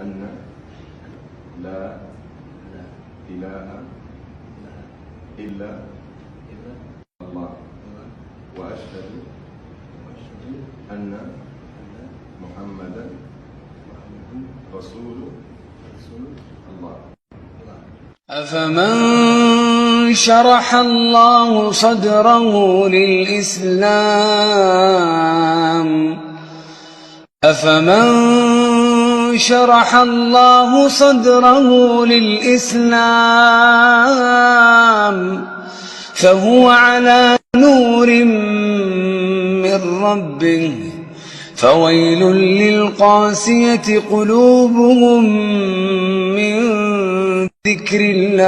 أن لا إله إلا الله وأشهد أن محمدا رسول الله. أفمن شرح الله صدره للإسلام فهو على نور من ربه، فويل للقاسية قلوبهم من ذكر الله،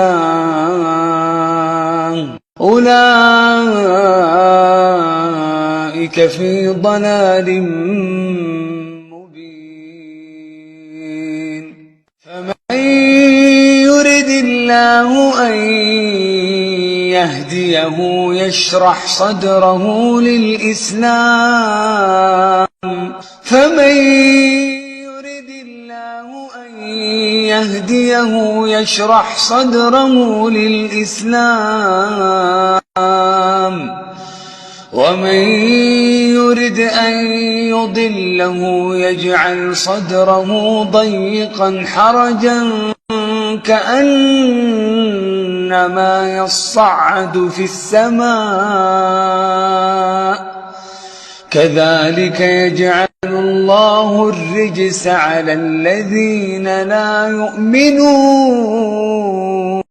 أولئك في ضلال مبين. فمن يرد الله أن يهديه يشرح صدره للإسلام، ومن يرد أن يضله يجعل صدره ضيقا حرجا كأنما يصعد في السماء، كذلك يجعل الله الرجس على الذين لا يؤمنون.